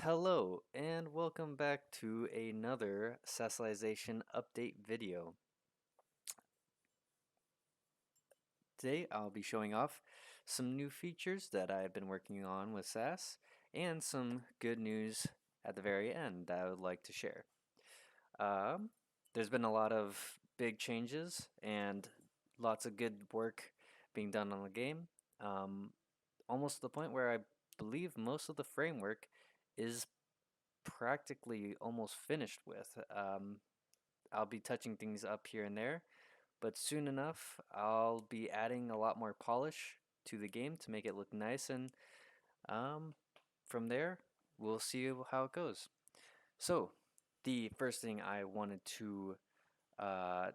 Hello, and welcome back to another Sassilization update video. Today I'll be showing off some new features that I've been working on with SAS and some good news at the very end that I would like to share. Um, there's been a lot of big changes and lots of good work being done on the game, um, almost to the point where I believe most of the framework is practically almost finished with. I'll be touching things up here and there, but soon enough, I'll be adding a lot more polish to the game to make it look nice, and um, from there, we'll see how it goes. So, the first thing I wanted to uh,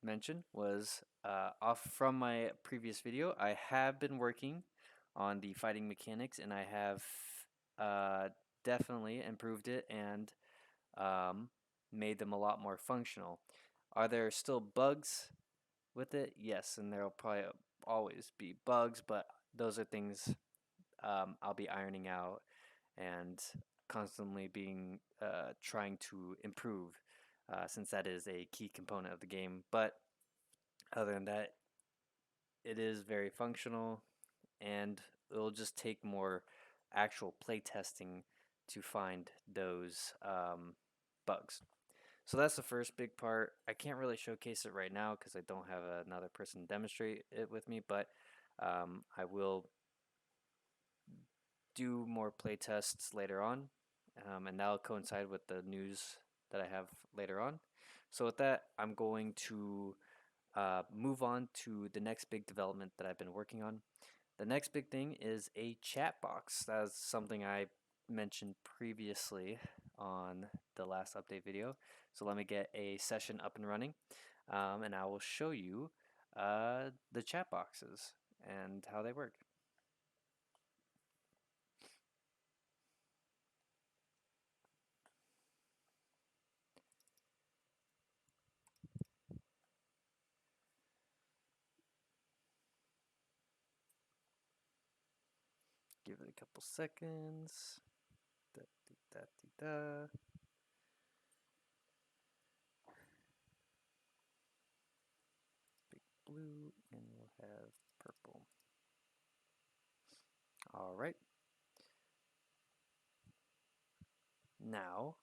mention was off from my previous video, I have been working on the fighting mechanics, and I have uh, definitely improved it and um, made them a lot more functional. Are there still bugs with it? Yes, and there'll probably always be bugs, but those are things I'll be ironing out and constantly being trying to improve, since that is a key component of the game. But other than that, it is very functional, and it'll just take more actual play testing to find those bugs. So that's the first big part. I can't really showcase it right now because I don't have another person demonstrate it with me, but I will do more play tests later on, and that'll coincide with the news that I have later on. So with that, I'm going to move on to the next big development that I've been working on. The next big thing is a chat box. That's something I mentioned previously on the last update video. So let me get a session up and running, and I will show you the chat boxes and how they work. Give it a couple seconds. Da, dee, da, dee, da. Big blue, and we'll have purple. All right. Now,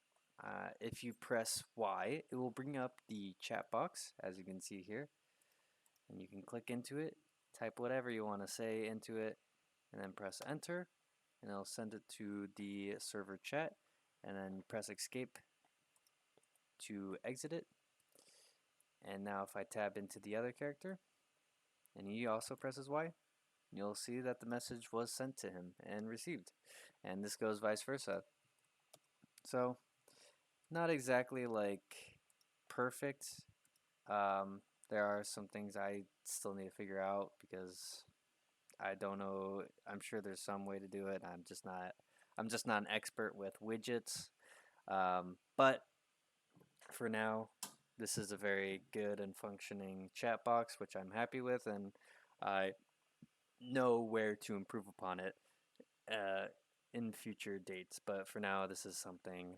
if you press Y, it will bring up the chat box, as you can see here, and you can click into it, type whatever you want to say into it, and then press enter, and it'll send it to the server chat, and then press escape to exit it. And now if I tab into the other character, and he also presses Y, you'll see that the message was sent to him and received. And this goes vice versa. So, not exactly like perfect. There are some things I still need to figure out because I don't know. I'm sure there's some way to do it. I'm just not an expert with widgets. But for now, this is a very good and functioning chat box, which I'm happy with, and I know where to improve upon it uh, in future dates. But for now, this is something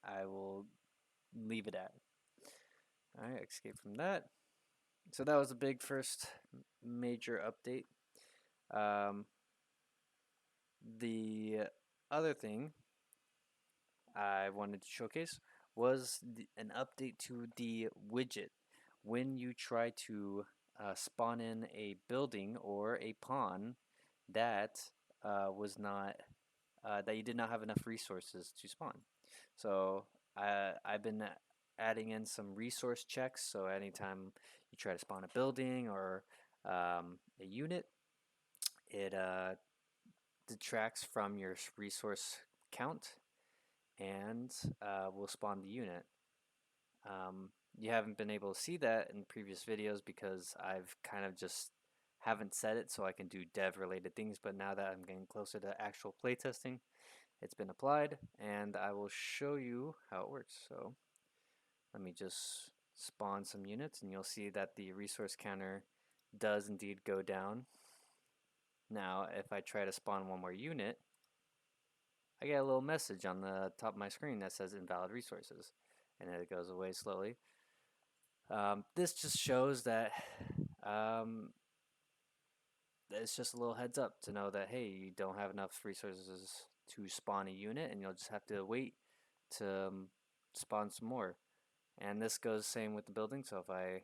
I will leave it at. All right, escape from that. So that was a big first major update. Um, the other thing I wanted to showcase was an update to the widget. When you try to spawn in a building or a pawn that was not that you did not have enough resources to spawn. So I've been adding in some resource checks. So anytime you try to spawn a building or a unit, it detracts from your resource count and will spawn the unit. You haven't been able to see that in previous videos because I've kind of just haven't set it so I can do dev related things, but now that I'm getting closer to actual playtesting, it's been applied and I will show you how it works. So let me just spawn some units and you'll see that the resource counter does indeed go down. Now if I try to spawn one more unit, I get a little message on the top of my screen that says invalid resources, and then it goes away slowly. This just shows that um, it's just a little heads up to know that hey, you don't have enough resources to spawn a unit, and you'll just have to wait to spawn some more. And this goes same with the building. So if I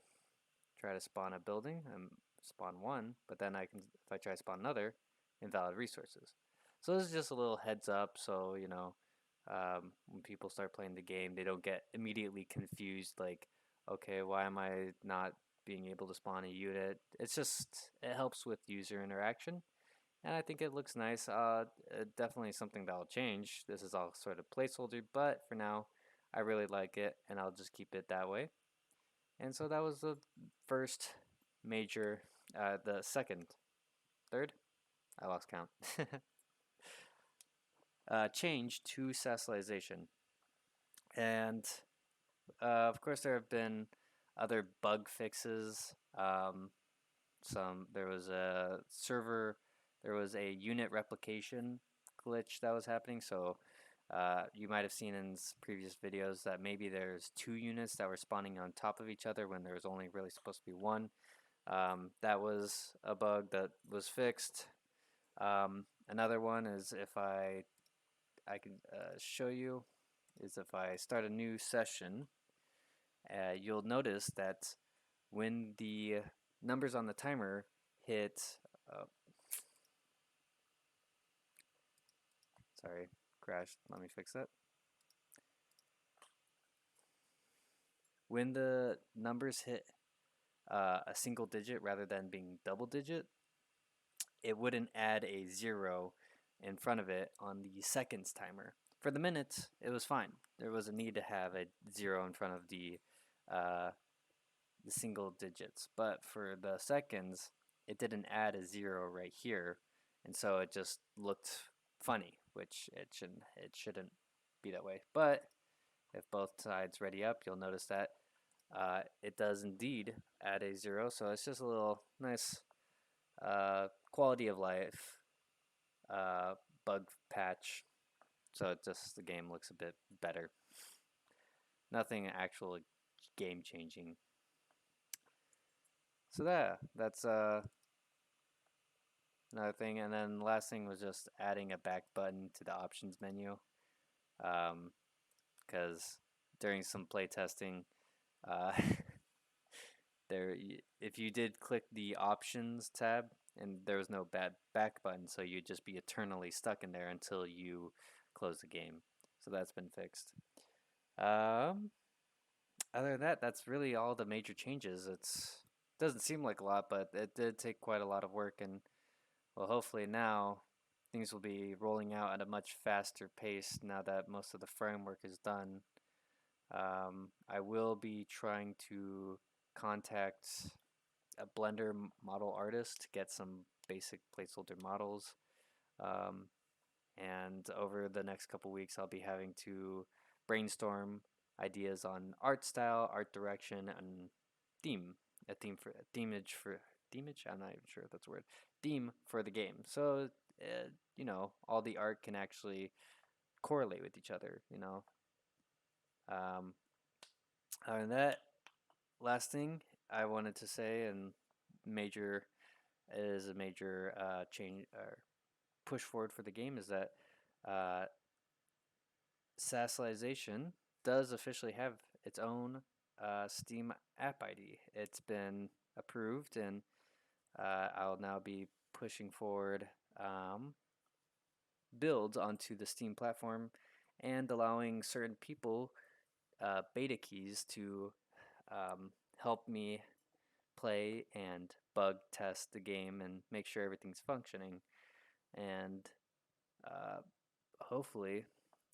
try to spawn a building and spawn one, but then I can, if I try to spawn another, invalid resources. So this is just a little heads up, so when people start playing the game, they don't get immediately confused, like, okay, why am I not being able to spawn a unit? It's just it helps with user interaction, and I think it looks nice. Definitely something that'll change. This is all sort of placeholder, but for now, I really like it, and I'll just keep it that way. And so that was the first major, the second, third, I lost count, change to Sassilization. And of course, there have been other bug fixes. There was a server, there was a unit replication glitch that was happening. So you might have seen in previous videos that maybe there's two units that were spawning on top of each other when there was only really supposed to be one. That was a bug that was fixed. Another one is if I can show you is if I start a new session, you'll notice that when the numbers on the timer hit, uh, sorry, crashed. Let me fix that. When the numbers hit a single digit rather than being double digit, it wouldn't add a zero in front of it on the seconds timer. For the minutes, it was fine. There was a need to have a zero in front of uh, the single digits, but for the seconds, it didn't add a zero right here, and so it just looked funny, which it shouldn't be that way. But if both sides ready up, you'll notice that it does indeed add a zero, so it's just a little nice quality of life uh, bug patch. So it just the game looks a bit better. Nothing actual game changing. So that's another thing. And then the last thing was just adding a back button to the options menu. Because during some play testing, uh, there if you did click the options tab and there was no back button, so you'd just be eternally stuck in there until you close the game. So that's been fixed. Um, Other than that, that's really all the major changes. It's doesn't seem like a lot, but it did take quite a lot of work, and well, hopefully now things will be rolling out at a much faster pace now that most of the framework is done. I will be trying to contact a Blender model artist to get some basic placeholder models. Um, and over the next couple weeks, I'll be having to brainstorm ideas on art style, art direction, and theme. A theme for a themage for themage. I'm not even sure if that's a word. Theme for the game. So all the art can actually correlate with each other. Um, Other than that, last thing I wanted to say, and major is a major change or push forward for the game is that uh, Sassilization does officially have its own Steam app ID. It's been approved, and I'll now be pushing forward builds onto the Steam platform and allowing certain people beta keys to help me play and bug test the game and make sure everything's functioning. And uh, hopefully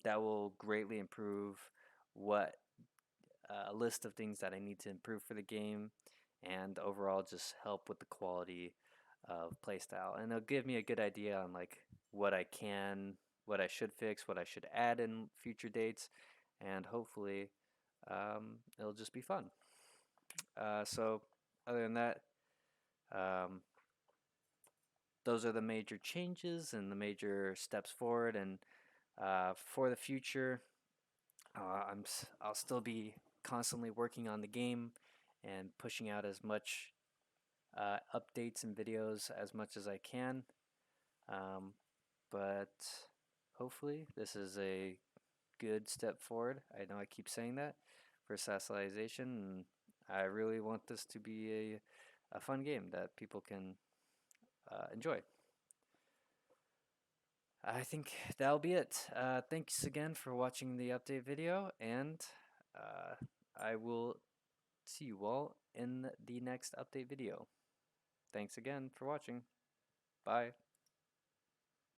that will greatly improve what a list of things that I need to improve for the game and overall just help with the quality of playstyle. And it'll give me a good idea on like what I can, what I should fix, what I should add in future dates, and hopefully it'll just be fun. So other than that, um, those are the major changes and the major steps forward. And For the future, I'll still be constantly working on the game and pushing out as much updates and videos as much as I can. Um, but hopefully, this is a good step forward. I know I keep saying that for Sassilization, and I really want this to be a fun game that people can enjoy. I think that'll be it. Thanks again for watching the update video, and uh, I will see you all in the next update video. Thanks again for watching. Bye.